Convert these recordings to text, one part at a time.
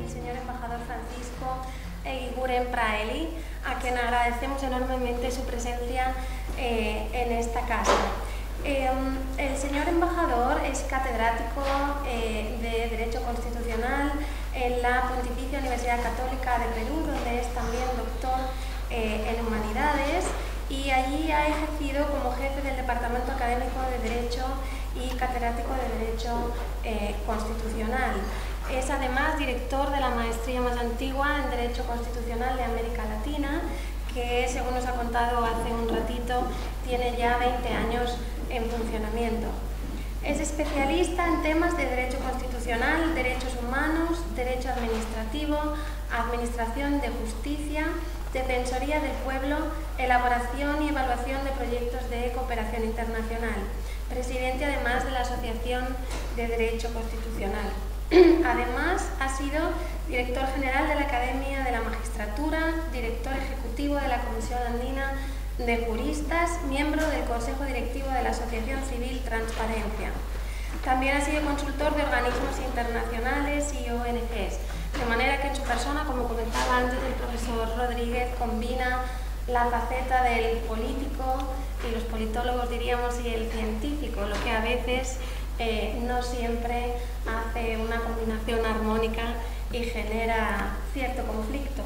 el señor embajador Francisco Eguiguren Praeli, a quien agradecemos enormemente su presencia en esta casa. El señor embajador es catedrático de Derecho Constitucional en la Pontificia Universidad Católica de Perú, donde es también doctor en Humanidades, y allí ha ejercido como jefe del Departamento Académico de Derecho y catedrático de Derecho Constitucional. Es además director de la maestría más antigua en Derecho Constitucional de América Latina, que, según nos ha contado hace un ratito, tiene ya 20 años en funcionamiento. Es especialista en temas de Derecho Constitucional, Derechos Humanos, Derecho Administrativo, Administración de Justicia, Defensoría del Pueblo, elaboración y evaluación de proyectos de cooperación internacional. Presidente además de la Asociación de Derecho Constitucional. Además, ha sido director general de la Academia de la Magistratura, director ejecutivo de la Comisión Andina de Juristas, miembro del Consejo Directivo de la Asociación Civil Transparencia. También ha sido consultor de organismos internacionales y ONGs, de manera que en su persona, como comentaba antes el profesor Rodríguez, combina la faceta del político y los politólogos diríamos y el científico, lo que a veces no siempre hace una combinación armónica y genera cierto conflicto.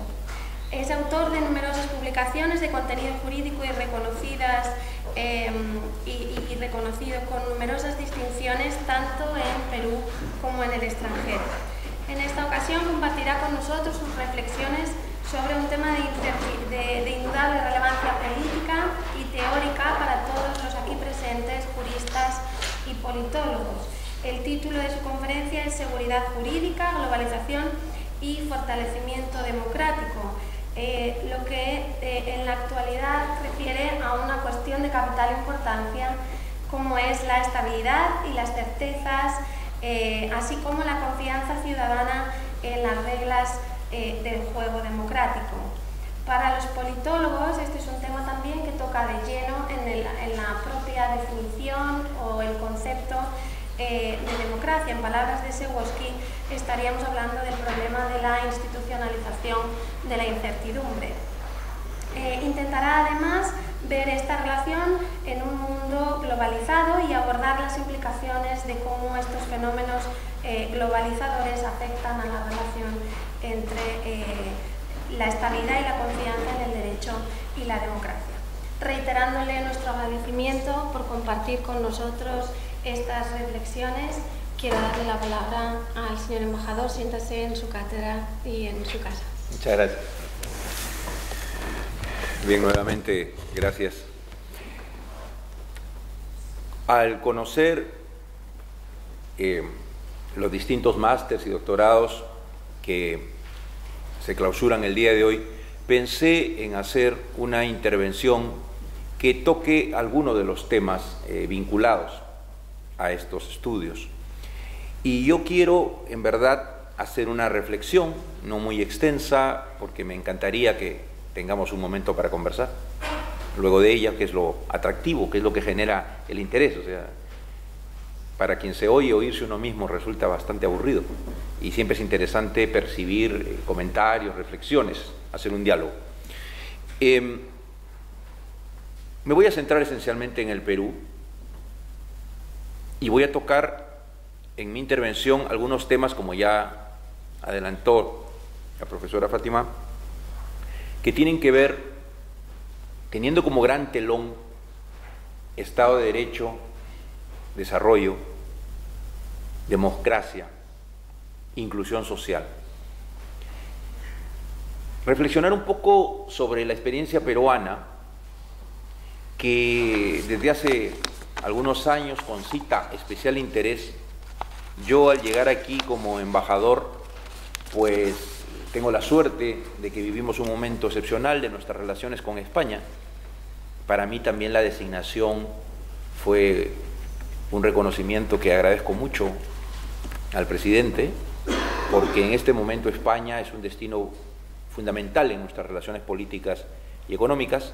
Es autor de numerosas publicaciones de contenido jurídico y reconocidas y reconocido con numerosas distinciones tanto en Perú como en el extranjero. En esta ocasión compartirá con nosotros sus reflexiones sobre un tema de indudable relevancia política y teórica para todos los aquí presentes juristas y politólogos. El título de su conferencia es Seguridad Jurídica, Globalización y Fortalecimiento Democrático, lo que en la actualidad refiere a una cuestión de capital importancia como es la estabilidad y las certezas, así como la confianza ciudadana en las reglas del juego democrático. Para los politólogos este es un tema también que toca de lleno en la propia definición o el concepto de democracia. En palabras de Sewoski, estaríamos hablando del problema de la institucionalización de la incertidumbre. Intentará además ver esta relación en un mundo globalizado y abordar las implicaciones de cómo estos fenómenos globalizadores afectan a la relación entre la estabilidad y la confianza en el derecho y la democracia. Reiterándole nuestro agradecimiento por compartir con nosotros estas reflexiones, quiero darle la palabra al señor embajador. Siéntase en su cátedra y en su casa. Muchas gracias. Bien, nuevamente, gracias. Al conocer los distintos másters y doctorados que se clausuran el día de hoy, pensé en hacer una intervención que toque algunos de los temas vinculados a estos estudios. Y yo quiero, en verdad, hacer una reflexión, no muy extensa, porque me encantaría que tengamos un momento para conversar luego de ella, que es lo atractivo, que es lo que genera el interés. O sea, para quien se oye, oírse uno mismo resulta bastante aburrido, y siempre es interesante percibir comentarios, reflexiones, hacer un diálogo. Me voy a centrar esencialmente en el Perú y voy a tocar en mi intervención algunos temas, como ya adelantó la profesora Fátima, que tienen que ver, teniendo como gran telón Estado de Derecho, desarrollo, democracia, inclusión social. Reflexionar un poco sobre la experiencia peruana, que desde hace algunos años concita especial interés. Yo, al llegar aquí como embajador, pues tengo la suerte de que vivimos un momento excepcional de nuestras relaciones con España. Para mí también la designación fue un reconocimiento que agradezco mucho al presidente, porque en este momento España es un destino fundamental en nuestras relaciones políticas y económicas.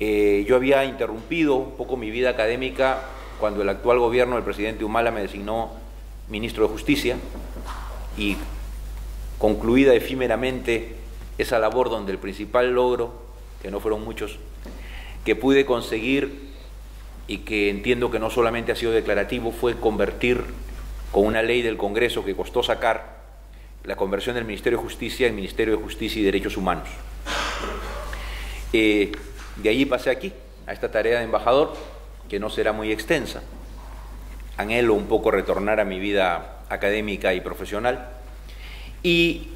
Yo había interrumpido un poco mi vida académica cuando el actual gobierno del presidente Humala me designó ministro de Justicia, y concluida efímeramente esa labor donde el principal logro, que no fueron muchos, que pude conseguir y que entiendo que no solamente ha sido declarativo, fue convertir con una ley del Congreso que costó sacar la conversión del Ministerio de Justicia en Ministerio de Justicia y Derechos Humanos. De allí pasé aquí, a esta tarea de embajador, que no será muy extensa. Anhelo un poco retornar a mi vida académica y profesional. Y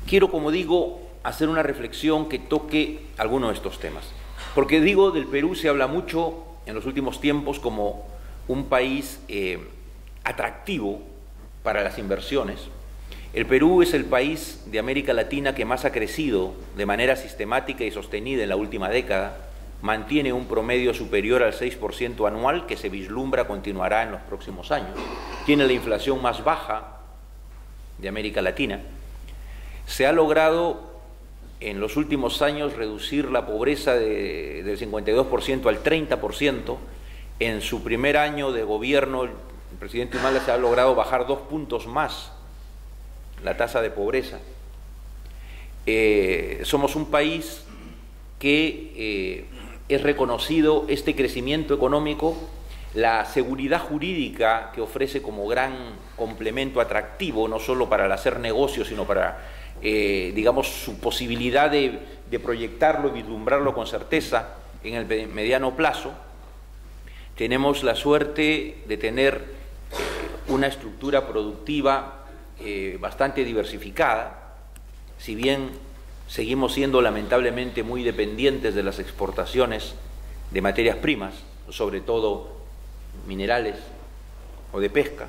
quiero, como digo, hacer una reflexión que toque algunos de estos temas. Porque digo, del Perú se habla mucho en los últimos tiempos como un país atractivo para las inversiones. El Perú es el país de América Latina que más ha crecido de manera sistemática y sostenida en la última década. Mantiene un promedio superior al 6% anual que se vislumbra continuará en los próximos años. Tiene la inflación más baja de América Latina. Se ha logrado en los últimos años reducir la pobreza del 52% al 30%. En su primer año de gobierno, el presidente Humala se ha logrado bajar 2 puntos más la tasa de pobreza. Somos un país que es reconocido este crecimiento económico, la seguridad jurídica que ofrece como gran complemento atractivo, no solo para el hacer negocios, sino para, digamos, su posibilidad de proyectarlo y vislumbrarlo con certeza en el mediano plazo. Tenemos la suerte de tener una estructura productiva bastante diversificada, si bien seguimos siendo lamentablemente muy dependientes de las exportaciones de materias primas, sobre todo minerales o de pesca.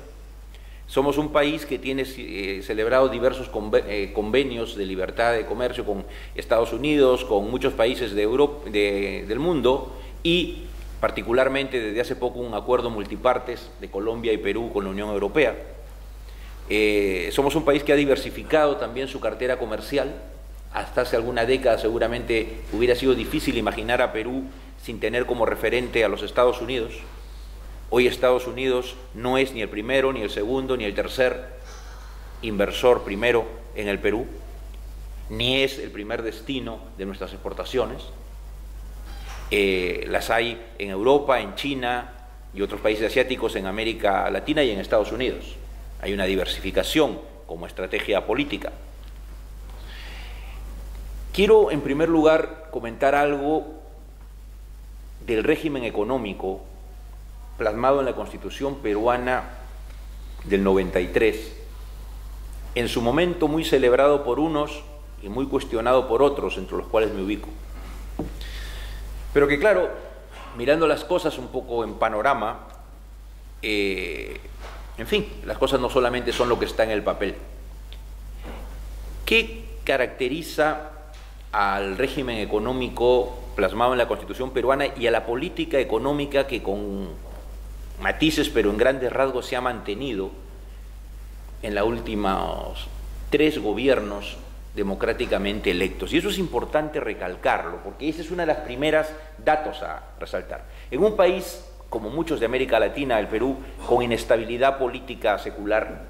Somos un país que tiene celebrado diversos convenios de libertad de comercio con Estados Unidos, con muchos países de Europa, del mundo, y particularmente desde hace poco un acuerdo multipartes de Colombia y Perú con la Unión Europea. Somos un país que ha diversificado también su cartera comercial. Hasta hace alguna década seguramente hubiera sido difícil imaginar a Perú sin tener como referente a los Estados Unidos. Hoy Estados Unidos no es ni el primero, ni el segundo, ni el tercer inversor primero en el Perú, ni es el primer destino de nuestras exportaciones. Las hay en Europa, en China y otros países asiáticos, en América Latina y en Estados Unidos. Hay una diversificación como estrategia política. Quiero, en primer lugar, comentar algo del régimen económico plasmado en la Constitución peruana del 93, en su momento muy celebrado por unos y muy cuestionado por otros, entre los cuales me ubico. Pero que, claro, mirando las cosas un poco en panorama, en fin, las cosas no solamente son lo que está en el papel. ¿Qué caracteriza al régimen económico plasmado en la Constitución peruana y a la política económica que con matices pero en grandes rasgos se ha mantenido en los últimos 3 gobiernos democráticamente electos? Y eso es importante recalcarlo, porque ese es uno de los primeros datos a resaltar. En un país como muchos de América Latina, el Perú, con inestabilidad política secular,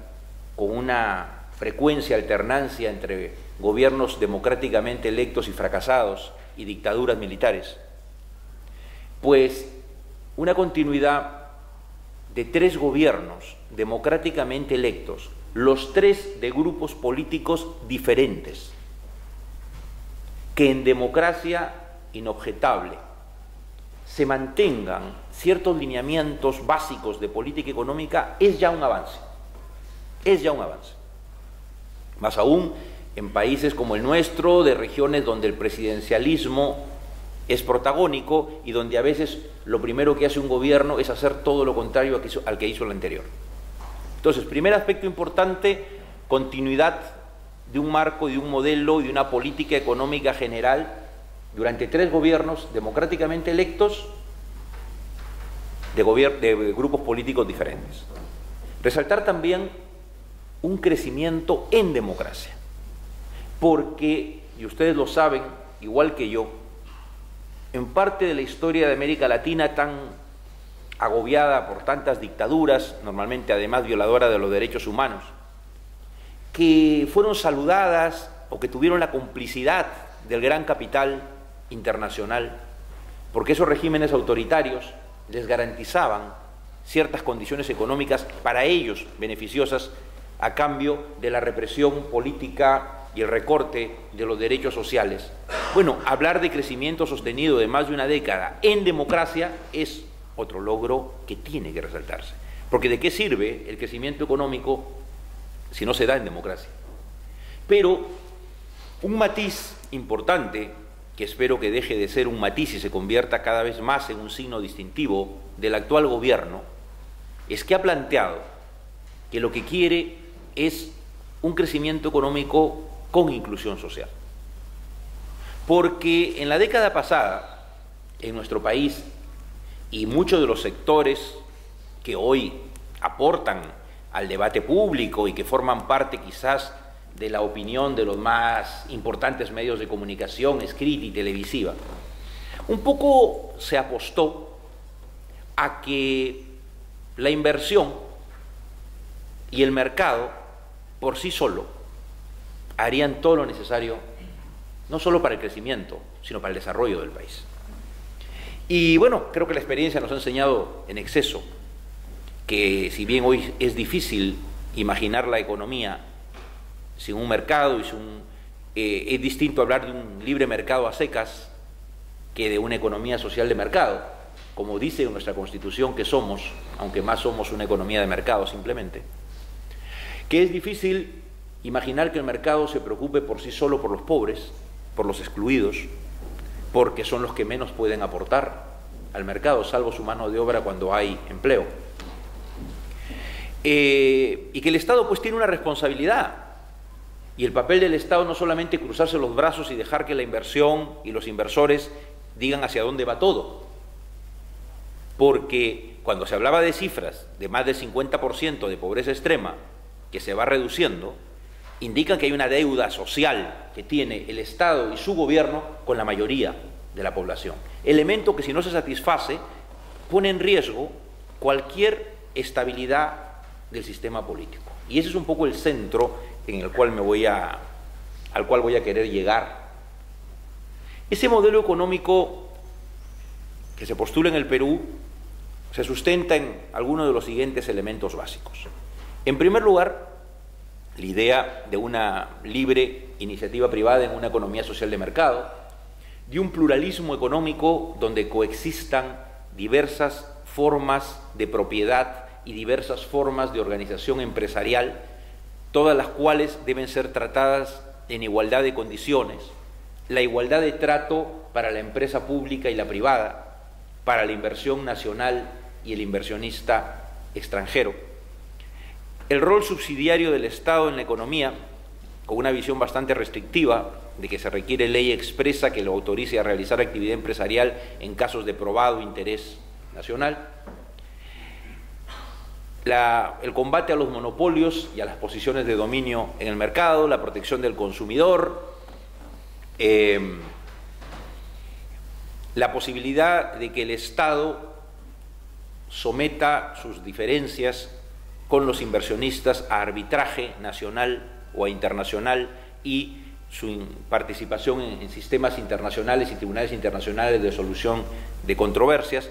con una frecuencia, alternancia entre gobiernos democráticamente electos y fracasados y dictaduras militares, pues una continuidad de 3 gobiernos democráticamente electos, los 3 de grupos políticos diferentes, que en democracia inobjetable se mantengan ciertos lineamientos básicos de política económica, es ya un avance. Es ya un avance. Más aún en países como el nuestro, de regiones donde el presidencialismo es protagónico y donde a veces lo primero que hace un gobierno es hacer todo lo contrario al que hizo el anterior. Entonces, primer aspecto importante, continuidad de un marco, de un modelo y de una política económica general durante 3 gobiernos democráticamente electos de grupos políticos diferentes. Resaltar también un crecimiento en democracia, porque, y ustedes lo saben, igual que yo, en parte de la historia de América Latina tan agobiada por tantas dictaduras, normalmente además violadoras de los derechos humanos, que fueron saludadas o que tuvieron la complicidad del gran capital internacional, porque esos regímenes autoritarios les garantizaban ciertas condiciones económicas para ellos beneficiosas a cambio de la represión política y el recorte de los derechos sociales. Bueno, hablar de crecimiento sostenido de más de una década en democracia es otro logro que tiene que resaltarse, porque ¿de qué sirve el crecimiento económico si no se da en democracia? Pero un matiz importante, que espero que deje de ser un matiz y se convierta cada vez más en un signo distintivo del actual gobierno, es que ha planteado que lo que quiere es un crecimiento económico con inclusión social. Porque en la década pasada, en nuestro país, y muchos de los sectores que hoy aportan al debate público y que forman parte quizás de la opinión de los más importantes medios de comunicación, escrita y televisiva, un poco se apostó a que la inversión y el mercado por sí solo harían todo lo necesario, no solo para el crecimiento, sino para el desarrollo del país. Y bueno, creo que la experiencia nos ha enseñado en exceso que si bien hoy es difícil imaginar la economía sin un mercado y es distinto hablar de un libre mercado a secas que de una economía social de mercado, como dice en nuestra Constitución que somos, aunque más somos una economía de mercado simplemente, que es difícil imaginar que el mercado se preocupe por sí solo por los pobres, por los excluidos, porque son los que menos pueden aportar al mercado, salvo su mano de obra cuando hay empleo. Y que el Estado pues tiene una responsabilidad, y el papel del Estado no solamente cruzarse los brazos y dejar que la inversión y los inversores digan hacia dónde va todo, porque cuando se hablaba de cifras de más del 50% de pobreza extrema que se va reduciendo, indican que hay una deuda social que tiene el Estado y su gobierno con la mayoría de la población. Elemento que si no se satisface pone en riesgo cualquier estabilidad del sistema político. Y ese es un poco el centro en el cual al cual voy a querer llegar. Ese modelo económico que se postula en el Perú se sustenta en algunos de los siguientes elementos básicos. En primer lugar, la idea de una libre iniciativa privada en una economía social de mercado, de un pluralismo económico donde coexistan diversas formas de propiedad y diversas formas de organización empresarial, todas las cuales deben ser tratadas en igualdad de condiciones, la igualdad de trato para la empresa pública y la privada, para la inversión nacional y el inversionista extranjero, el rol subsidiario del Estado en la economía, con una visión bastante restrictiva de que se requiere ley expresa que lo autorice a realizar actividad empresarial en casos de probado interés nacional, el combate a los monopolios y a las posiciones de dominio en el mercado, la protección del consumidor, la posibilidad de que el Estado someta sus diferencias con los inversionistas a arbitraje nacional o a internacional y su participación en sistemas internacionales y tribunales internacionales de solución de controversias.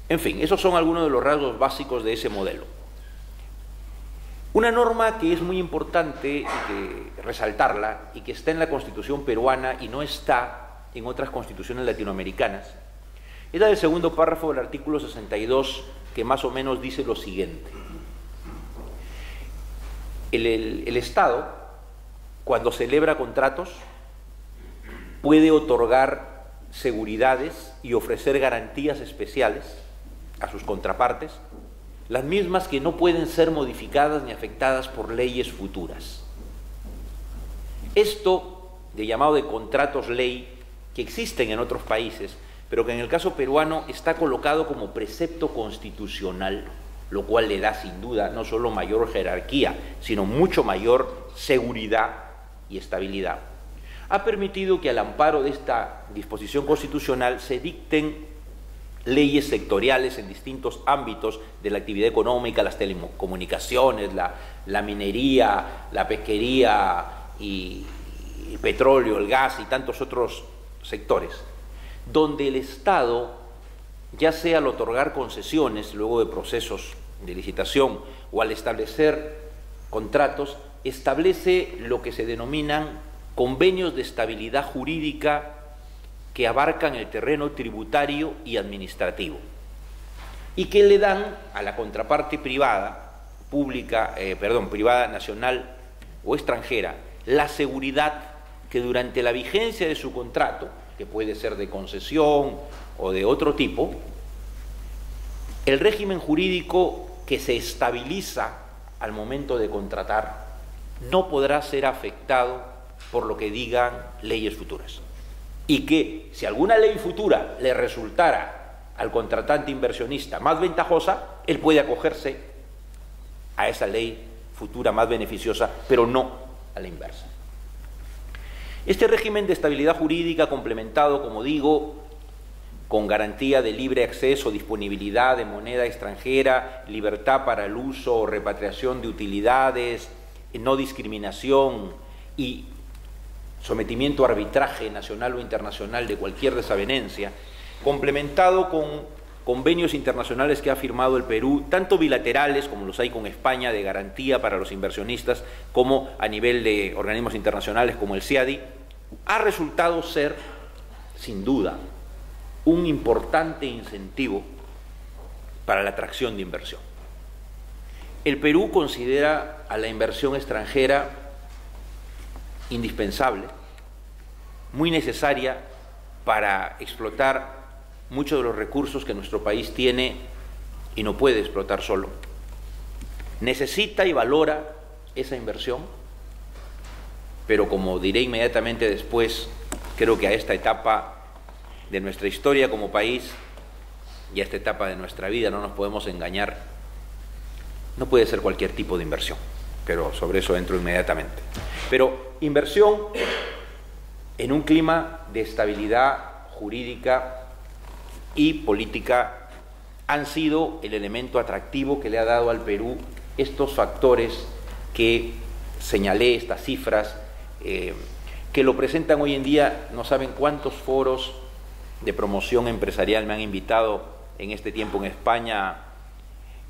En fin, esos son algunos de los rasgos básicos de ese modelo. Una norma que es muy importante resaltarla y que está en la Constitución peruana y no está en otras constituciones latinoamericanas, es la del segundo párrafo del artículo 62, que más o menos dice lo siguiente. El Estado, cuando celebra contratos, puede otorgar seguridades y ofrecer garantías especiales a sus contrapartes, las mismas que no pueden ser modificadas ni afectadas por leyes futuras. Esto, de llamado de contratos ley, que existen en otros países, pero que en el caso peruano está colocado como precepto constitucional, lo cual le da sin duda no solo mayor jerarquía, sino mucho mayor seguridad y estabilidad, ha permitido que al amparo de esta disposición constitucional se dicten leyes sectoriales en distintos ámbitos de la actividad económica, las telecomunicaciones, la minería, la pesquería y el petróleo, el gas y tantos otros sectores, donde el Estado, ya sea al otorgar concesiones luego de procesos de licitación o al establecer contratos, establece lo que se denominan convenios de estabilidad jurídica que abarcan el terreno tributario y administrativo y que le dan a la contraparte privada, privada nacional o extranjera, la seguridad que durante la vigencia de su contrato, que puede ser de concesión o de otro tipo, el régimen jurídico que se estabiliza al momento de contratar no podrá ser afectado por lo que digan leyes futuras. Y que si alguna ley futura le resultara al contratante inversionista más ventajosa, él puede acogerse a esa ley futura más beneficiosa, pero no a la inversa. Este régimen de estabilidad jurídica complementado, como digo, con garantía de libre acceso, disponibilidad de moneda extranjera, libertad para el uso o repatriación de utilidades, no discriminación y sometimiento a arbitraje nacional o internacional de cualquier desavenencia, complementado con convenios internacionales que ha firmado el Perú, tanto bilaterales como los hay con España de garantía para los inversionistas, como a nivel de organismos internacionales como el CIADI, ha resultado ser, sin duda, un importante incentivo para la atracción de inversión. El Perú considera a la inversión extranjera indispensable, muy necesaria para explotar muchos de los recursos que nuestro país tiene y no puede explotar solo. Necesita y valora esa inversión, pero como diré inmediatamente después, creo que a esta etapa de nuestra historia como país y a esta etapa de nuestra vida no nos podemos engañar. No puede ser cualquier tipo de inversión, pero sobre eso entro inmediatamente. Pero inversión en un clima de estabilidad jurídica y política han sido el elemento atractivo que le ha dado al Perú estos factores que señalé, estas cifras, que lo presentan hoy en día. No saben cuántos foros de promoción empresarial me han invitado en este tiempo en España,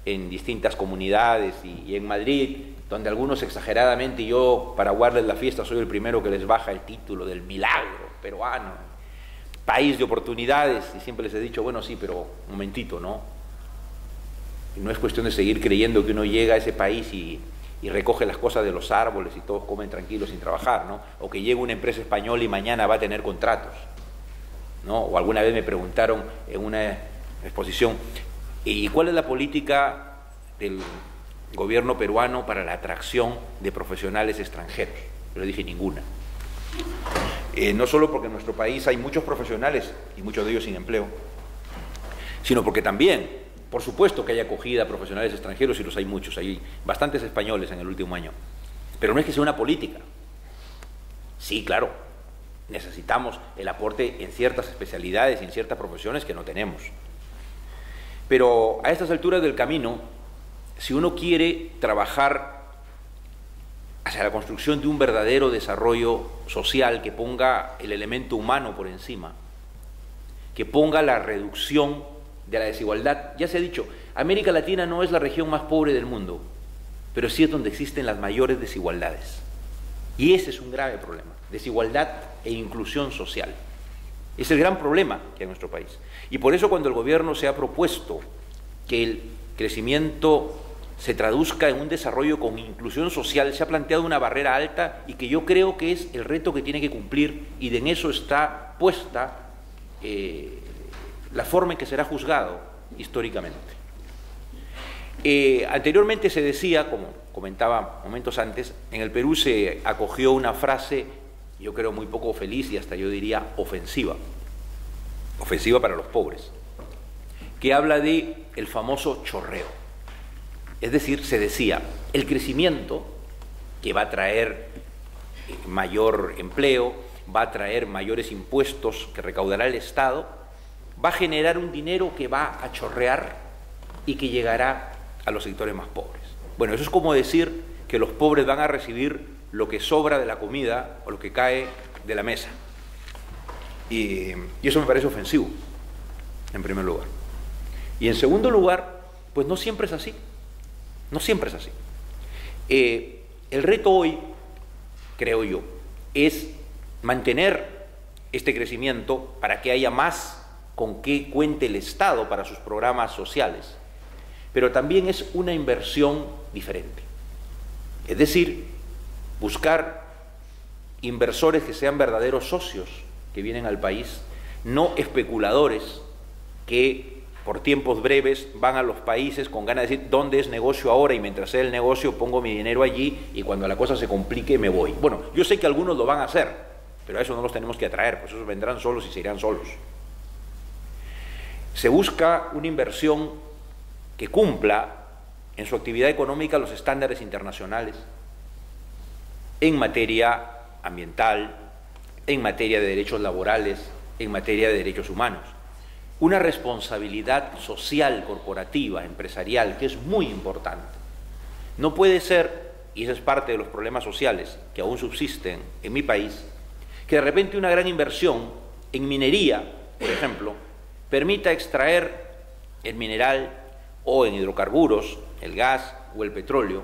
en distintas comunidades y en Madrid, donde algunos exageradamente, y yo para guardarles la fiesta soy el primero que les baja el título del milagro peruano, país de oportunidades, y siempre les he dicho, bueno, sí, pero un momentito, ¿no? Y no es cuestión de seguir creyendo que uno llega a ese país y recoge las cosas de los árboles y todos comen tranquilos sin trabajar, ¿no? O que llega una empresa española y mañana va a tener contratos, ¿no? O alguna vez me preguntaron en una exposición, ¿y cuál es la política del gobierno peruano para la atracción de profesionales extranjeros? Yo le dije, ninguna. No solo porque en nuestro país hay muchos profesionales y muchos de ellos sin empleo, sino porque también, por supuesto que hay acogida a profesionales extranjeros y los hay muchos, hay bastantes españoles en el último año, pero no es que sea una política. Sí, claro, necesitamos el aporte en ciertas especialidades y en ciertas profesiones que no tenemos. Pero a estas alturas del camino, si uno quiere trabajar hacia la construcción de un verdadero desarrollo social que ponga el elemento humano por encima, que ponga la reducción de la desigualdad, ya se ha dicho, América Latina no es la región más pobre del mundo, pero sí es donde existen las mayores desigualdades. Y ese es un grave problema, desigualdad e inclusión social. Es el gran problema que hay en nuestro país. Y por eso cuando el gobierno se ha propuesto que el crecimiento se traduzca en un desarrollo con inclusión social, se ha planteado una barrera alta y que yo creo que es el reto que tiene que cumplir, y en eso está puesta la forma en que será juzgado históricamente. Anteriormente se decía, como comentaba momentos antes, en el Perú se acogió una frase, yo creo muy poco feliz y hasta yo diría ofensiva para los pobres, que habla de el famoso chorreo. Es decir, se decía, el crecimiento que va a traer mayor empleo, va a traer mayores impuestos que recaudará el Estado, va a generar un dinero que va a chorrear y que llegará a los sectores más pobres. Bueno, eso es como decir que los pobres van a recibir lo que sobra de la comida o lo que cae de la mesa. Y eso me parece ofensivo, en primer lugar. Y en segundo lugar, pues no siempre es así. No siempre es así. El reto hoy, creo yo, es mantener este crecimiento para que haya más con qué cuente el Estado para sus programas sociales, pero también es una inversión diferente. Es decir, buscar inversores que sean verdaderos socios que vienen al país, no especuladores que por tiempos breves van a los países con ganas de decir dónde es negocio ahora y mientras sea el negocio pongo mi dinero allí y cuando la cosa se complique me voy. Bueno, yo sé que algunos lo van a hacer, pero a eso no los tenemos que atraer, pues esos vendrán solos y se irán solos. Se busca una inversión que cumpla en su actividad económica los estándares internacionales en materia ambiental, en materia de derechos laborales, en materia de derechos humanos. Una responsabilidad social, corporativa, empresarial, que es muy importante. No puede ser, y ese es parte de los problemas sociales que aún subsisten en mi país, que de repente una gran inversión en minería, por ejemplo, permita extraer el mineral o en hidrocarburos, el gas o el petróleo,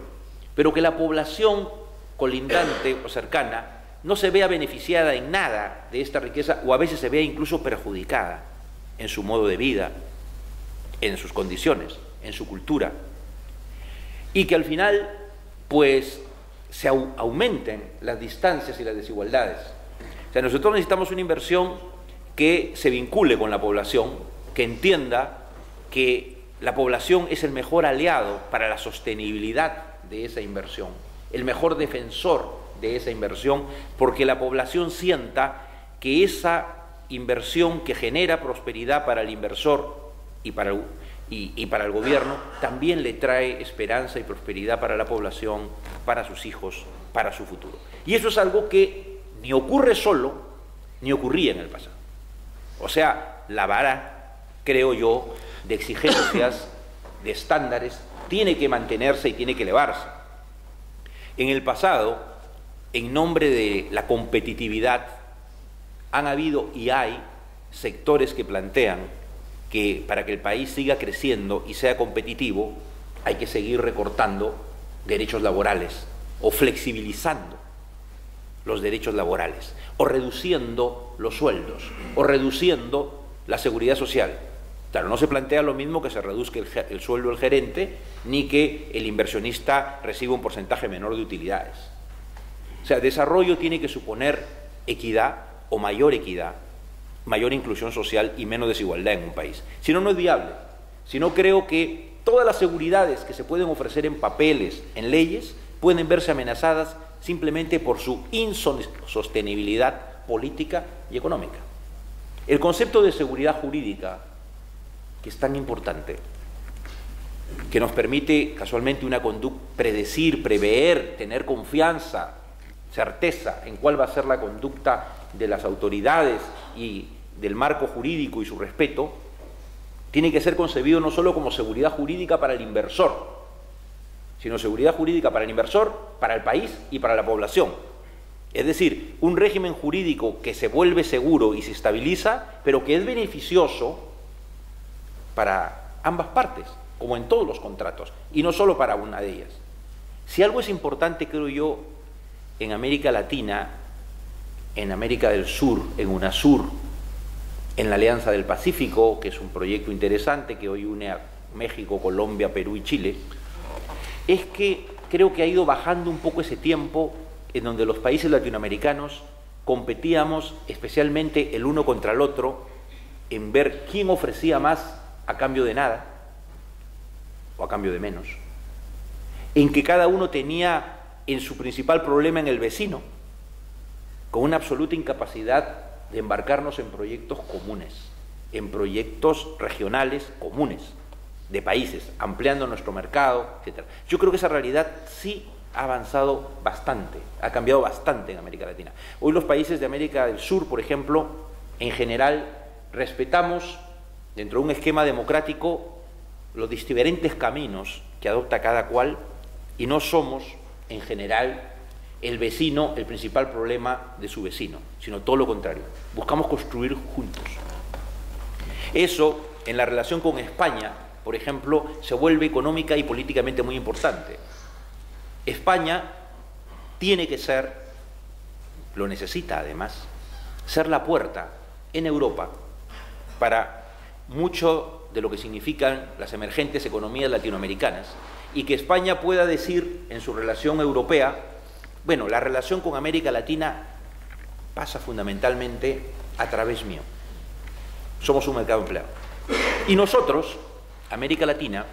pero que la población colindante o cercana no se vea beneficiada en nada de esta riqueza o a veces se vea incluso perjudicada en su modo de vida, en sus condiciones, en su cultura, y que al final pues se aumenten las distancias y las desigualdades. O sea, nosotros necesitamos una inversión que se vincule con la población, que entienda que la población es el mejor aliado para la sostenibilidad de esa inversión, el mejor defensor de esa inversión, porque la población sienta que esa inversión que genera prosperidad para el inversor y para el gobierno también le trae esperanza y prosperidad para la población, para sus hijos, para su futuro. Y eso es algo que ni ocurre solo, ni ocurría en el pasado. O sea, la vara, creo yo, de exigencias, de estándares, tiene que mantenerse y tiene que elevarse. En el pasado, en nombre de la competitividad, han habido y hay sectores que plantean que para que el país siga creciendo y sea competitivo hay que seguir recortando derechos laborales o flexibilizando los derechos laborales o reduciendo los sueldos o reduciendo la seguridad social. Claro, no se plantea lo mismo que se reduzca el sueldo del gerente ni que el inversionista reciba un porcentaje menor de utilidades. O sea, desarrollo tiene que suponer equidad o mayor equidad, mayor inclusión social y menos desigualdad en un país. Si no, no es viable. Si no, creo que todas las seguridades que se pueden ofrecer en papeles, en leyes, pueden verse amenazadas simplemente por su insostenibilidad política y económica. El concepto de seguridad jurídica, que es tan importante, que nos permite casualmente una conducta, predecir, prever, tener confianza, certeza en cuál va a ser la conducta de las autoridades y del marco jurídico y su respeto, tiene que ser concebido no solo como seguridad jurídica para el inversor, sino seguridad jurídica para el inversor, para el país y para la población. Es decir, un régimen jurídico que se vuelve seguro y se estabiliza, pero que es beneficioso para ambas partes, como en todos los contratos, y no solo para una de ellas. Si algo es importante, creo yo, en América Latina, en América del Sur, en UNASUR, en la Alianza del Pacífico, que es un proyecto interesante que hoy une a México, Colombia, Perú y Chile, es que creo que ha ido bajando un poco ese tiempo en donde los países latinoamericanos competíamos especialmente el uno contra el otro en ver quién ofrecía más a cambio de nada o a cambio de menos, en que cada uno tenía en su principal problema en el vecino, con una absoluta incapacidad de embarcarnos en proyectos comunes, en proyectos regionales comunes, de países, ampliando nuestro mercado, etc. Yo creo que esa realidad sí ha avanzado bastante, ha cambiado bastante en América Latina. Hoy los países de América del Sur, por ejemplo, en general, respetamos dentro de un esquema democrático, los diferentes caminos que adopta cada cual, y no somos, en general, el vecino el principal problema de su vecino, sino todo lo contrario. Buscamos construir juntos. Eso, en la relación con España, por ejemplo, se vuelve económica y políticamente muy importante. España tiene que ser, lo necesita además, ser la puerta en Europa para mucho de lo que significan las emergentes economías latinoamericanas, y que España pueda decir en su relación europea, bueno, la relación con América Latina pasa fundamentalmente a través mío. Somos un mercado empleado. Y nosotros, América Latina,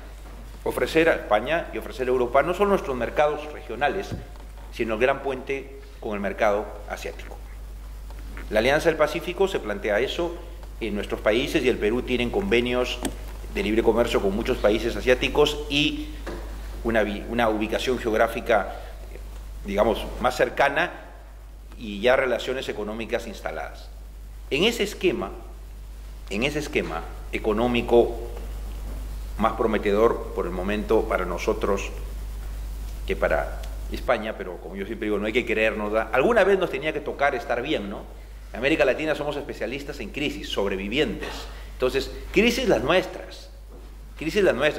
ofrecer a España y ofrecer a Europa no son nuestros mercados regionales, sino el gran puente con el mercado asiático. La Alianza del Pacífico se plantea eso en nuestros países, y el Perú tienen convenios de libre comercio con muchos países asiáticos y una ubicación geográfica, digamos, más cercana, y ya relaciones económicas instaladas. En ese esquema económico más prometedor por el momento para nosotros que para España, pero como yo siempre digo, no hay que creernos, alguna vez nos tenía que tocar estar bien, ¿no? En América Latina somos especialistas en crisis, sobrevivientes. Entonces, crisis las nuestras,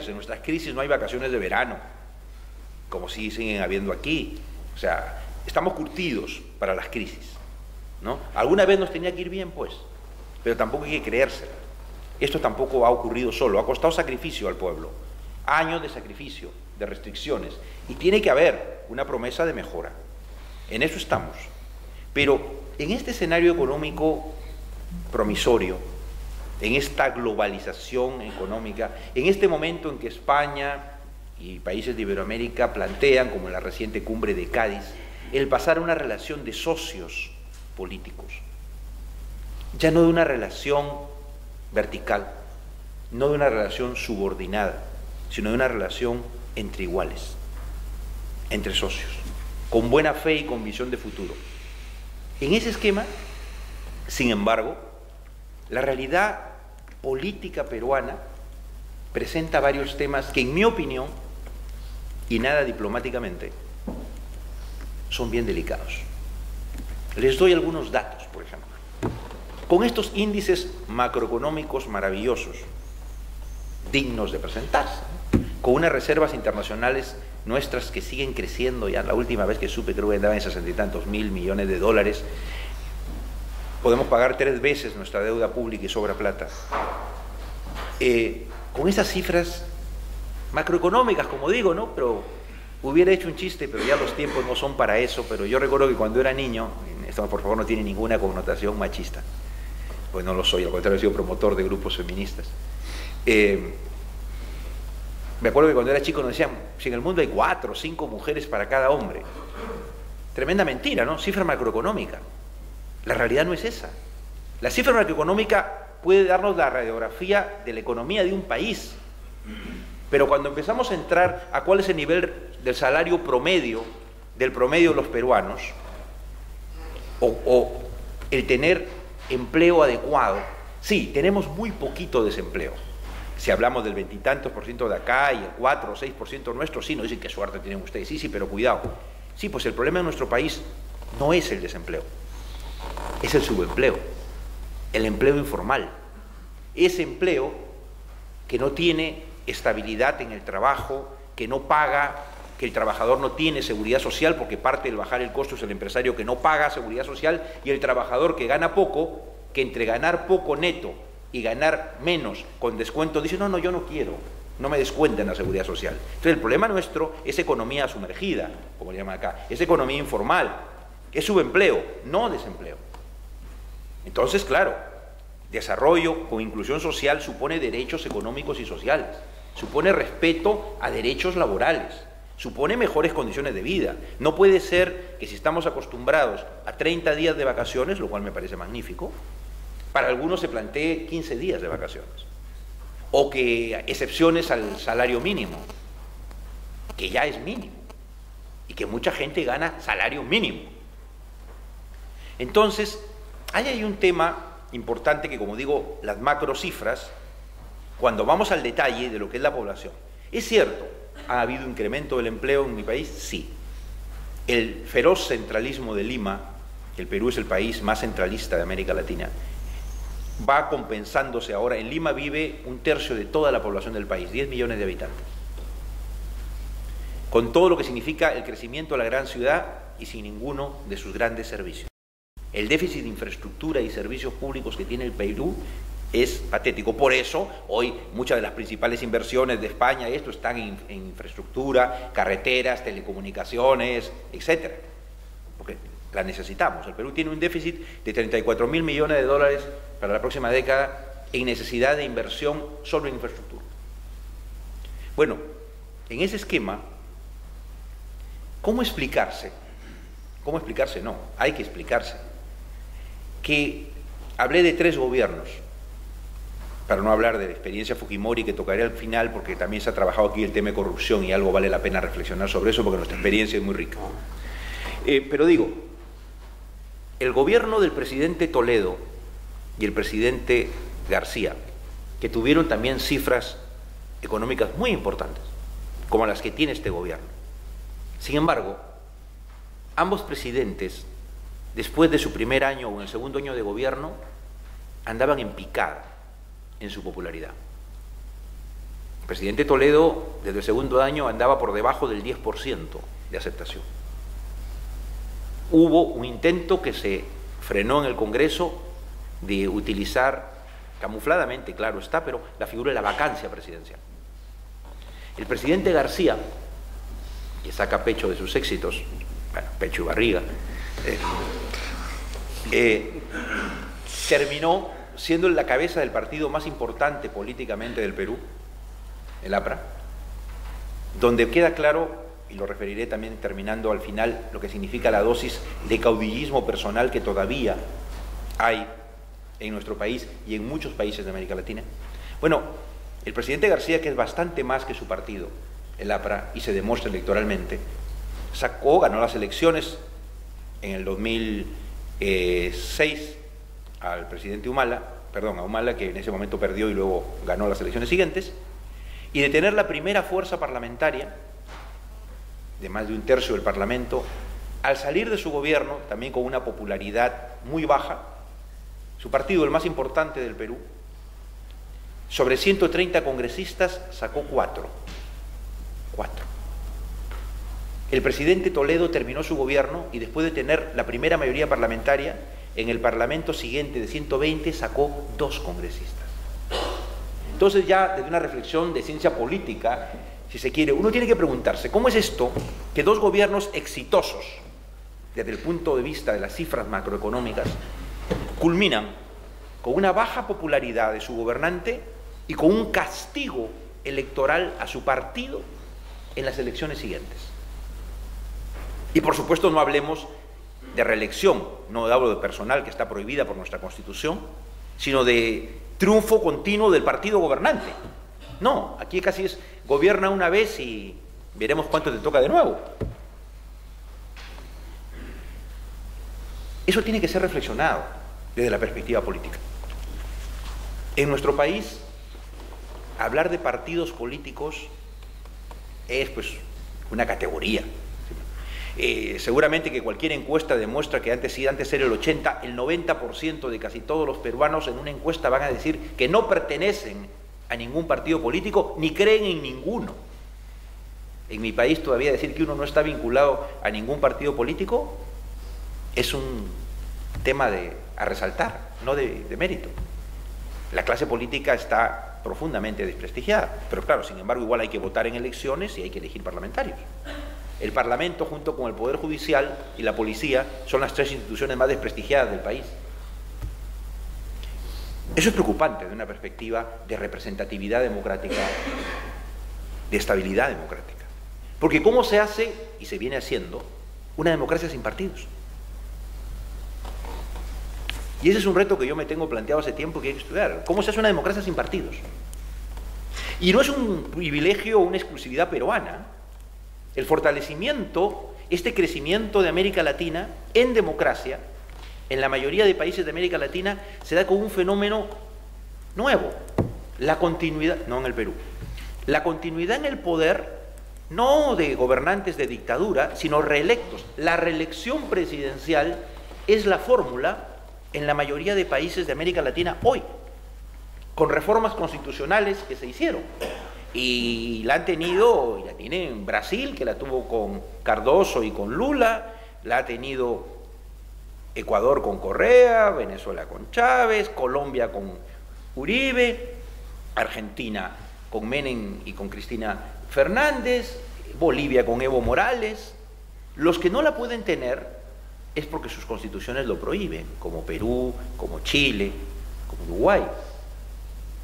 en nuestras crisis no hay vacaciones de verano, como sí siguen habiendo aquí. O sea, estamos curtidos para las crisis, ¿no? Alguna vez nos tenía que ir bien, pues, pero tampoco hay que creérsela. Esto tampoco ha ocurrido solo, ha costado sacrificio al pueblo, años de sacrificio, de restricciones, y tiene que haber una promesa de mejora. En eso estamos. Pero en este escenario económico promisorio, en esta globalización económica, en este momento en que España y países de Iberoamérica plantean, como en la reciente cumbre de Cádiz, el pasar a una relación de socios políticos, ya no de una relación vertical, no de una relación subordinada, sino de una relación entre iguales, entre socios, con buena fe y con visión de futuro. En ese esquema, sin embargo, la realidad política peruana presenta varios temas que, en mi opinión, y nada diplomáticamente, son bien delicados. Les doy algunos datos, por ejemplo. Con estos índices macroeconómicos maravillosos, dignos de presentarse, con unas reservas internacionales nuestras que siguen creciendo, ya la última vez que supe creo que andaban en 60 y tantos mil millones de dólares, podemos pagar 3 veces nuestra deuda pública y sobra plata. Con esas cifras macroeconómicas, como digo, ¿no? Pero hubiera hecho un chiste, pero ya los tiempos no son para eso. Pero yo recuerdo que cuando era niño, esto por favor no tiene ninguna connotación machista, pues no lo soy, al contrario, he sido promotor de grupos feministas. Me acuerdo que cuando era chico nos decían, si en el mundo hay 4 o 5 mujeres para cada hombre. Tremenda mentira, ¿no? Cifra macroeconómica. La realidad no es esa. La cifra macroeconómica puede darnos la radiografía de la economía de un país, pero cuando empezamos a entrar a cuál es el nivel del salario promedio, del promedio de los peruanos, o el tener empleo adecuado, sí, tenemos muy poquito desempleo. Si hablamos del 20 y tantos % de acá y el 4 o 6% nuestro, sí, no dicen qué suerte tienen ustedes, sí, pero cuidado. Sí, pues el problema de nuestro país no es el desempleo, es el subempleo, el empleo informal, ese empleo que no tiene estabilidad en el trabajo, que no paga, que el trabajador no tiene seguridad social, porque parte del bajar el costo es el empresario que no paga seguridad social, y el trabajador que gana poco, que entre ganar poco neto y ganar menos con descuento dice, no, yo no quiero, no me descuenten la seguridad social. Entonces el problema nuestro es economía sumergida, como le llaman acá, es economía informal, es subempleo, no desempleo. Entonces, claro, desarrollo con inclusión social supone derechos económicos y sociales, supone respeto a derechos laborales, supone mejores condiciones de vida. No puede ser que si estamos acostumbrados a 30 días de vacaciones, lo cual me parece magnífico, para algunos se plantee 15 días de vacaciones, o que excepciones al salario mínimo, que ya es mínimo, y que mucha gente gana salario mínimo. Entonces, hay ahí un tema importante que, como digo, las macrocifras cuando vamos al detalle de lo que es la población, es cierto, ¿ha habido incremento del empleo en mi país? Sí. El feroz centralismo de Lima, el Perú es el país más centralista de América Latina, va compensándose ahora. En Lima vive 1/3 de toda la población del país, 10 millones de habitantes, con todo lo que significa el crecimiento de la gran ciudad y sin ninguno de sus grandes servicios. El déficit de infraestructura y servicios públicos que tiene el Perú es patético. Por eso, hoy muchas de las principales inversiones de España están en infraestructura, carreteras, telecomunicaciones, etcétera, porque la necesitamos. El Perú tiene un déficit de 34.000 millones de dólares para la próxima década en necesidad de inversión solo en infraestructura. Bueno, en ese esquema, ¿cómo explicarse? ¿Cómo explicarse? No, hay que explicarse. Que hablé de 3 gobiernos, para no hablar de la experiencia Fujimori, que tocaré al final, porque también se ha trabajado aquí el tema de corrupción y algo vale la pena reflexionar sobre eso, porque nuestra experiencia es muy rica. Pero digo, el gobierno del presidente Toledo y el presidente García, que tuvieron también cifras económicas muy importantes, como las que tiene este gobierno. Sin embargo, ambos presidentes, después de su primer año o en el segundo año de gobierno, andaban en picada en su popularidad. El presidente Toledo, desde el segundo año, andaba por debajo del 10% de aceptación. Hubo un intento que se frenó en el Congreso de utilizar, camufladamente, claro está, pero la figura de la vacancia presidencial. El presidente García, que saca pecho de sus éxitos, bueno, pecho y barriga, terminó siendo la cabeza del partido más importante políticamente del Perú, el APRA, donde queda claro, y lo referiré también terminando al final, lo que significa la dosis de caudillismo personal que todavía hay en nuestro país y en muchos países de América Latina. Bueno, el presidente García, que es bastante más que su partido, el APRA, y se demuestra electoralmente, ganó las elecciones en el 2006 al presidente Humala, a Humala, que en ese momento perdió y luego ganó las elecciones siguientes, y de tener la primera fuerza parlamentaria, de más de 1/3 del Parlamento, al salir de su gobierno, también con una popularidad muy baja, su partido, el más importante del Perú, sobre 130 congresistas sacó 4. El presidente Toledo terminó su gobierno y después de tener la primera mayoría parlamentaria, en el Parlamento siguiente de 120 sacó 2 congresistas. Entonces ya desde una reflexión de ciencia política, si se quiere, uno tiene que preguntarse, ¿cómo es esto que 2 gobiernos exitosos, desde el punto de vista de las cifras macroeconómicas, culminan con una baja popularidad de su gobernante y con un castigo electoral a su partido en las elecciones siguientes? Y por supuesto no hablemos de reelección, no hablo de personal que está prohibida por nuestra Constitución, sino de triunfo continuo del partido gobernante. No, aquí casi es gobierna una vez y veremos cuánto te toca de nuevo. Eso tiene que ser reflexionado desde la perspectiva política. En nuestro país, hablar de partidos políticos es pues una categoría. Seguramente que cualquier encuesta demuestra que antes era el 80, el 90% de casi todos los peruanos en una encuesta van a decir que no pertenecen a ningún partido político ni creen en ninguno. En mi país todavía decir que uno no está vinculado a ningún partido político es un tema a resaltar, no de mérito. La clase política está profundamente desprestigiada, pero claro, sin embargo, igual hay que votar en elecciones y hay que elegir parlamentarios. El Parlamento, junto con el Poder Judicial y la Policía, son las 3 instituciones más desprestigiadas del país. Eso es preocupante desde una perspectiva de representatividad democrática, de estabilidad democrática. Porque ¿cómo se hace, y se viene haciendo, una democracia sin partidos? Y ese es un reto que yo me tengo planteado hace tiempo que hay que estudiar. ¿Cómo se hace una democracia sin partidos? Y no es un privilegio o una exclusividad peruana. El fortalecimiento, este crecimiento de América Latina en democracia, en la mayoría de países de América Latina, se da con un fenómeno nuevo, la continuidad, no en el Perú, la continuidad en el poder, no de gobernantes de dictadura, sino reelectos. La reelección presidencial es la fórmula en la mayoría de países de América Latina hoy, con reformas constitucionales que se hicieron. Y la han tenido, y la tiene en Brasil, que la tuvo con Cardoso y con Lula, la ha tenido Ecuador con Correa, Venezuela con Chávez, Colombia con Uribe, Argentina con Menem y con Cristina Fernández, Bolivia con Evo Morales. Los que no la pueden tener es porque sus constituciones lo prohíben, como Perú, como Chile, como Uruguay,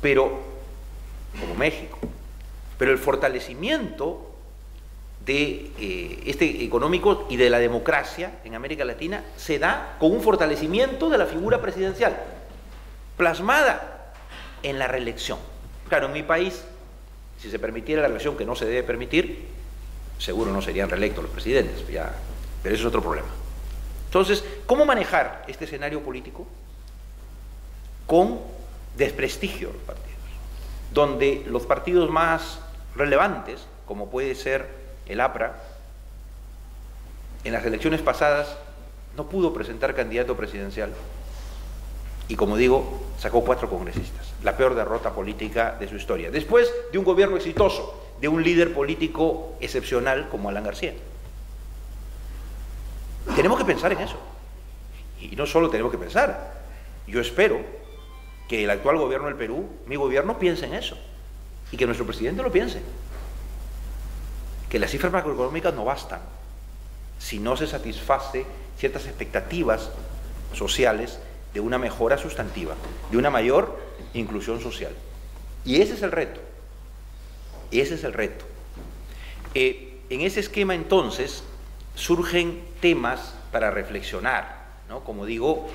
como México. Pero el fortalecimiento de económico y de la democracia en América Latina se da con un fortalecimiento de la figura presidencial, plasmada en la reelección. Claro, en mi país, si se permitiera la reelección, que no se debe permitir, seguro no serían reelectos los presidentes, pero eso es otro problema. Entonces, ¿cómo manejar este escenario político? Con desprestigio de los partidos, donde los partidos más relevantes, como puede ser el APRA, en las elecciones pasadas no pudo presentar candidato presidencial y, como digo, sacó 4 congresistas, la peor derrota política de su historia, después de un gobierno exitoso, de un líder político excepcional como Alan García. Tenemos que pensar en eso, y no solo tenemos que pensar, yo espero que el actual gobierno del Perú, mi gobierno, piense en eso, y que nuestro presidente lo piense, que las cifras macroeconómicas no bastan si no se satisface ciertas expectativas sociales de una mejora sustantiva, de una mayor inclusión social. Y ese es el reto. Ese es el reto. En ese esquema, entonces, surgen temas para reflexionar, ¿no? Como digo,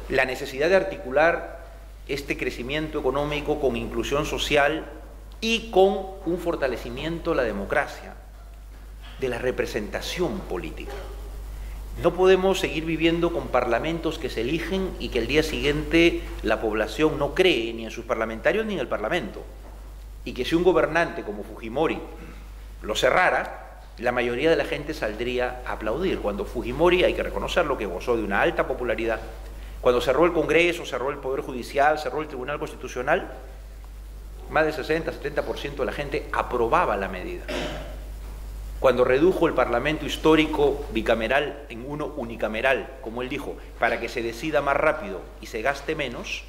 la necesidad de articular este crecimiento económico con inclusión social y con un fortalecimiento de la democracia, de la representación política. No podemos seguir viviendo con parlamentos que se eligen y que el día siguiente la población no cree ni en sus parlamentarios ni en el parlamento. Y que si un gobernante como Fujimori lo cerrara, la mayoría de la gente saldría a aplaudir. Cuando Fujimori, hay que reconocerlo, que gozó de una alta popularidad, cuando cerró el Congreso, cerró el Poder Judicial, cerró el Tribunal Constitucional, más del 60-70% de la gente aprobaba la medida. Cuando redujo el Parlamento histórico bicameral en uno unicameral, como él dijo, para que se decida más rápido y se gaste menos,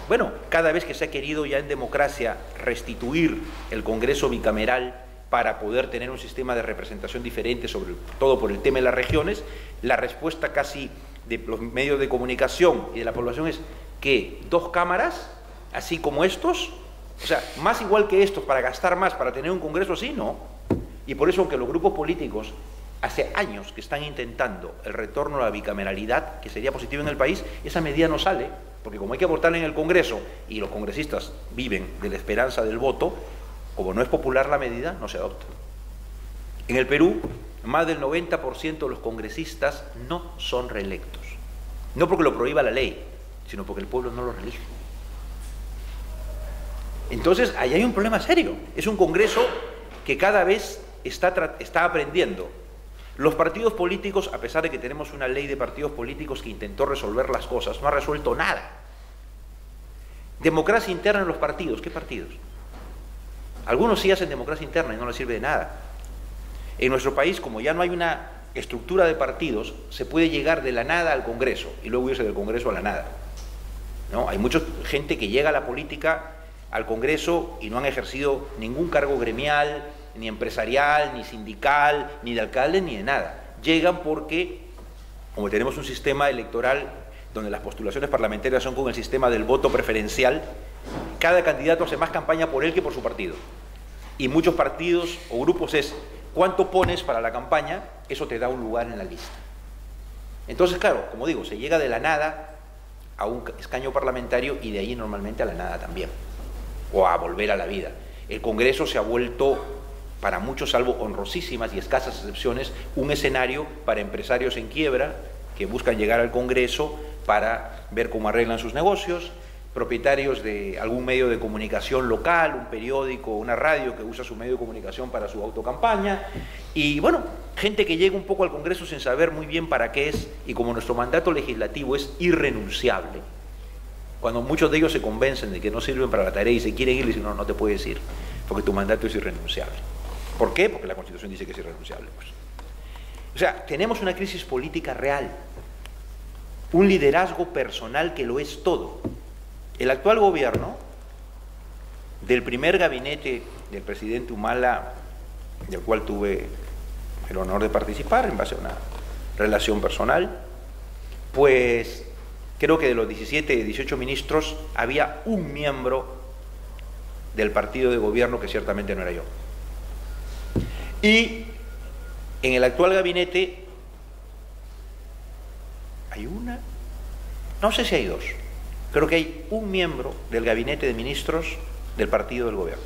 bueno, cada vez que se ha querido ya en democracia restituir el Congreso bicameral para poder tener un sistema de representación diferente, sobre todo por el tema de las regiones, la respuesta casi de los medios de comunicación y de la población es que 2 cámaras, así como estos, o sea, más igual que estos para gastar más, para tener un Congreso así, no. Y por eso, aunque los grupos políticos hace años que están intentando el retorno a la bicameralidad, que sería positivo en el país, esa medida no sale, porque como hay que votar en el Congreso y los congresistas viven de la esperanza del voto, como no es popular la medida, no se adopta. En el Perú, más del 90% de los congresistas no son reelectos. No porque lo prohíba la ley, sino porque el pueblo no lo elige. Entonces, ahí hay un problema serio. Es un Congreso que cada vez está aprendiendo. Los partidos políticos, a pesar de que tenemos una ley de partidos políticos que intentó resolver las cosas, no ha resuelto nada. Democracia interna en los partidos. ¿Qué partidos? Algunos sí hacen democracia interna y no les sirve de nada. En nuestro país, como ya no hay una estructura de partidos, se puede llegar de la nada al Congreso y luego irse del Congreso a la nada, ¿no? Hay mucha gente que llega a la política, al Congreso, y no han ejercido ningún cargo gremial, ni empresarial, ni sindical, ni de alcalde, ni de nada. Llegan porque, como tenemos un sistema electoral donde las postulaciones parlamentarias son con el sistema del voto preferencial, cada candidato hace más campaña por él que por su partido. Y muchos partidos o grupos es, ¿cuánto pones para la campaña? Eso te da un lugar en la lista. Entonces, claro, como digo, se llega de la nada a un escaño parlamentario y de ahí normalmente a la nada también, o a volver a la vida. El Congreso se ha vuelto, para muchos, salvo honrosísimas y escasas excepciones, un escenario para empresarios en quiebra que buscan llegar al Congreso para ver cómo arreglan sus negocios, propietarios de algún medio de comunicación local, un periódico, una radio que usa su medio de comunicación para su autocampaña, y bueno, gente que llega un poco al Congreso sin saber muy bien para qué es, y como nuestro mandato legislativo es irrenunciable, cuando muchos de ellos se convencen de que no sirven para la tarea y se quieren ir, dicen, no, no te puedes ir, porque tu mandato es irrenunciable. ¿Por qué? Porque la Constitución dice que es irrenunciable, pues. O sea, tenemos una crisis política real, un liderazgo personal que lo es todo. El actual gobierno, del primer gabinete del presidente Humala, del cual tuve el honor de participar en base a una relación personal, pues creo que de los 17, 18 ministros había un miembro del partido de gobierno que ciertamente no era yo. Y en el actual gabinete hay una, no sé si hay dos, creo que hay un miembro del gabinete de ministros del partido del gobierno.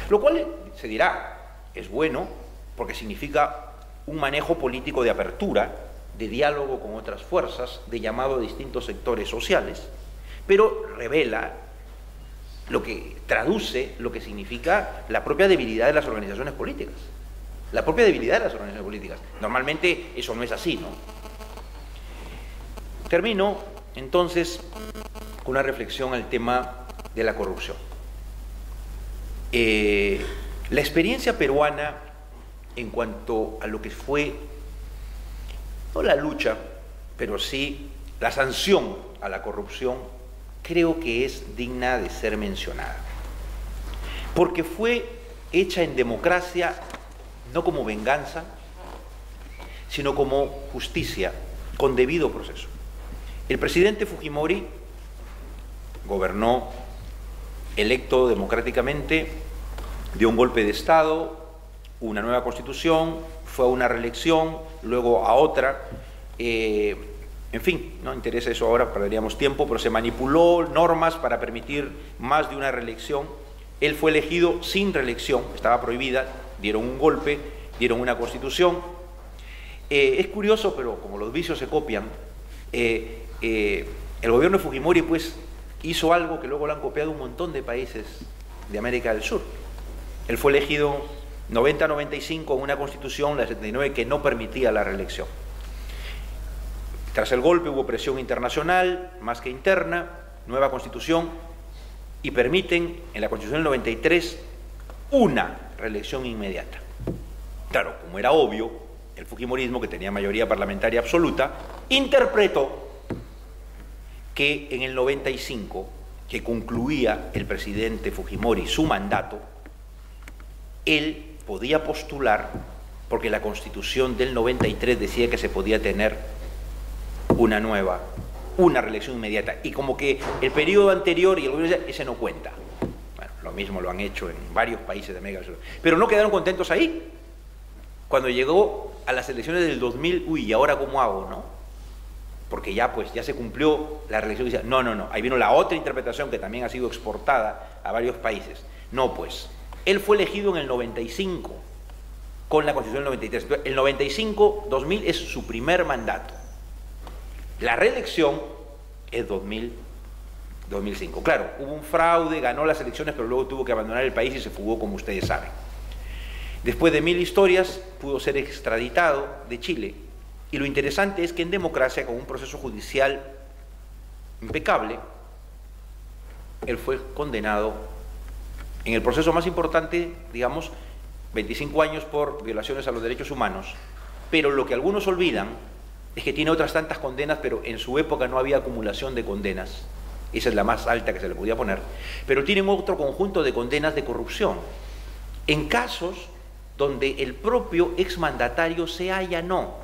Lo cual se dirá, es bueno, porque significa un manejo político de apertura, de diálogo con otras fuerzas, de llamado a distintos sectores sociales, pero revela lo que traduce lo que significa la propia debilidad de las organizaciones políticas. La propia debilidad de las organizaciones políticas. Normalmente eso no es así, ¿no? Termino entonces con una reflexión al tema de la corrupción. La experiencia peruana en cuanto a lo que fue, no la lucha, pero sí la sanción a la corrupción, creo que es digna de ser mencionada. Porque fue hecha en democracia, no como venganza, sino como justicia, con debido proceso. El presidente Fujimori gobernó electo democráticamente, dio un golpe de Estado, una nueva constitución, fue a una reelección, luego a otra, en fin, no interesa eso ahora, perderíamos tiempo, pero se manipuló normas para permitir más de una reelección. Él fue elegido sin reelección, estaba prohibida, dieron un golpe, dieron una constitución. Es curioso, pero como los vicios se copian, el gobierno de Fujimori pues hizo algo que luego lo han copiado un montón de países de América del Sur. Él fue elegido 90-95 en una constitución, la 79, que no permitía la reelección. Tras el golpe hubo presión internacional, más que interna, nueva constitución, y permiten en la constitución del 93 una reelección inmediata. Claro, como era obvio, el fujimorismo, que tenía mayoría parlamentaria absoluta, interpretó que en el 95, que concluía el presidente Fujimori su mandato, él podía postular, porque la Constitución del 93 decía que se podía tener una reelección inmediata, y como que el periodo anterior y el gobierno decía, ese no cuenta. Bueno, lo mismo lo han hecho en varios países de América del Sur, pero no quedaron contentos ahí. Cuando llegó a las elecciones del 2000, uy, ¿y ahora cómo hago, no? Porque ya pues ya se cumplió la reelección, y decía, no, ahí vino la otra interpretación que también ha sido exportada a varios países. No, pues él fue elegido en el 95 con la Constitución del 93. El 95-2000 es su primer mandato. La reelección es 2000-2005. Claro, hubo un fraude, ganó las elecciones, pero luego tuvo que abandonar el país y se fugó, como ustedes saben. Después de 1000 historias, pudo ser extraditado de Chile. Y lo interesante es que en democracia, con un proceso judicial impecable, él fue condenado en el proceso más importante, digamos, 25 años por violaciones a los derechos humanos, pero lo que algunos olvidan es que tiene otras tantas condenas, pero en su época no había acumulación de condenas, esa es la más alta que se le podía poner, pero tienen otro conjunto de condenas de corrupción, en casos donde el propio exmandatario se allanó,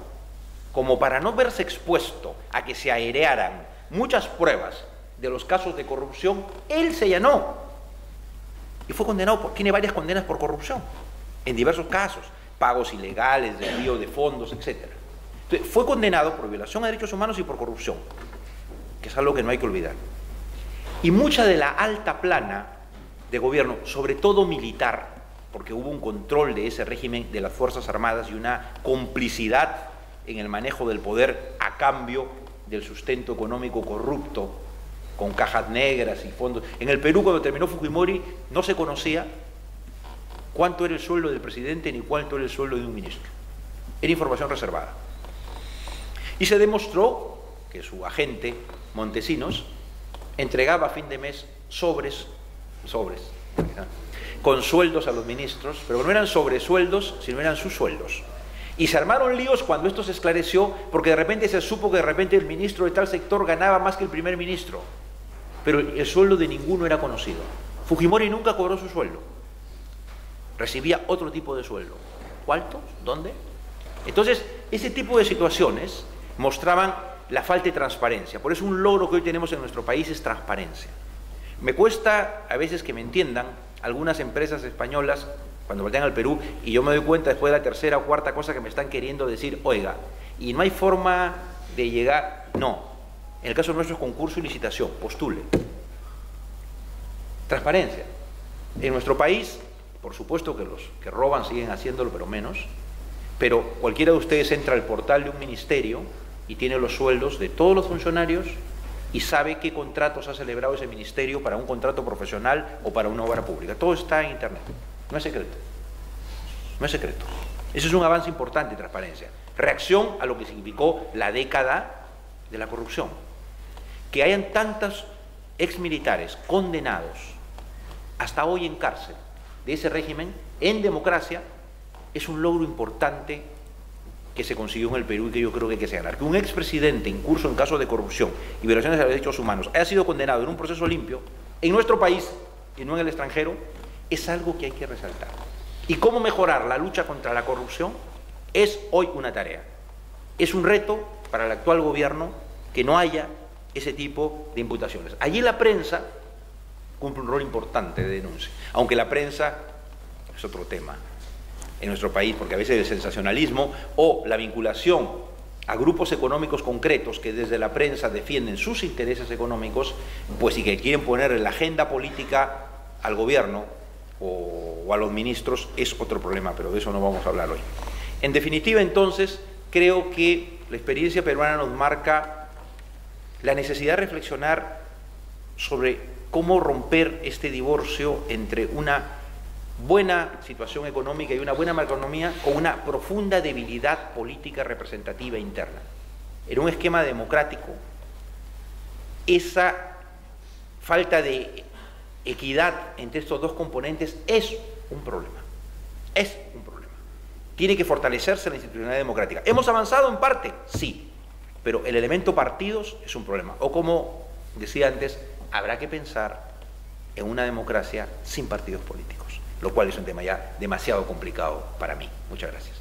como para no verse expuesto a que se airearan muchas pruebas de los casos de corrupción, él se allanó y fue condenado, tiene varias condenas por corrupción, en diversos casos, pagos ilegales, desvío de fondos, etc. Entonces, fue condenado por violación a derechos humanos y por corrupción, que es algo que no hay que olvidar. Y mucha de la alta plana de gobierno, sobre todo militar, porque hubo un control de ese régimen de las Fuerzas Armadas y una complicidad en el manejo del poder a cambio del sustento económico corrupto con cajas negras y fondos. En el Perú, cuando terminó Fujimori, no se conocía cuánto era el sueldo del presidente ni cuánto era el sueldo de un ministro. Era información reservada. Y se demostró que su agente, Montesinos, entregaba a fin de mes sobres, con sueldos a los ministros, pero no eran sobresueldos, sino eran sus sueldos. Y se armaron líos cuando esto se esclareció, porque de repente se supo que de repente el ministro de tal sector ganaba más que el primer ministro, pero el sueldo de ninguno era conocido. Fujimori nunca cobró su sueldo, recibía otro tipo de sueldo. ¿Cuántos? ¿Dónde? Entonces, ese tipo de situaciones mostraban la falta de transparencia. Por eso un logro que hoy tenemos en nuestro país es transparencia. Me cuesta a veces que me entiendan algunas empresas españolas cuando voltean al Perú, y yo me doy cuenta después de la tercera o cuarta cosa que me están queriendo decir, oiga, y no hay forma de llegar. No, en el caso nuestro es concurso y licitación, postule. Transparencia. En nuestro país, por supuesto que los que roban siguen haciéndolo, pero menos, pero cualquiera de ustedes entra al portal de un ministerio y tiene los sueldos de todos los funcionarios y sabe qué contratos ha celebrado ese ministerio para un contrato profesional o para una obra pública. Todo está en Internet. No es secreto. No es secreto. Ese es un avance importante de transparencia. Reacción a lo que significó la década de la corrupción. Que hayan tantos exmilitares condenados hasta hoy en cárcel de ese régimen, en democracia, es un logro importante que se consiguió en el Perú y que yo creo que hay que señalar. Que un expresidente incurso en casos de corrupción y violaciones a los derechos humanos haya sido condenado en un proceso limpio, en nuestro país y no en el extranjero, es algo que hay que resaltar. ¿Y cómo mejorar la lucha contra la corrupción? Es hoy una tarea. Es un reto para el actual gobierno que no haya ese tipo de imputaciones. Allí la prensa cumple un rol importante de denuncia, aunque la prensa es otro tema en nuestro país, porque a veces el sensacionalismo o la vinculación a grupos económicos concretos que desde la prensa defienden sus intereses económicos, pues y que quieren poner en la agenda política al gobierno o a los ministros, es otro problema, pero de eso no vamos a hablar hoy. En definitiva, entonces, creo que la experiencia peruana nos marca la necesidad de reflexionar sobre cómo romper este divorcio entre una buena situación económica y una buena macroeconomía con una profunda debilidad política representativa interna. En un esquema democrático, esa falta de equidad entre estos dos componentes es un problema. Es un problema. Tiene que fortalecerse la institucionalidad democrática. ¿Hemos avanzado en parte? Sí, pero el elemento partidos es un problema. O como decía antes, habrá que pensar en una democracia sin partidos políticos, lo cual es un tema ya demasiado complicado para mí. Muchas gracias.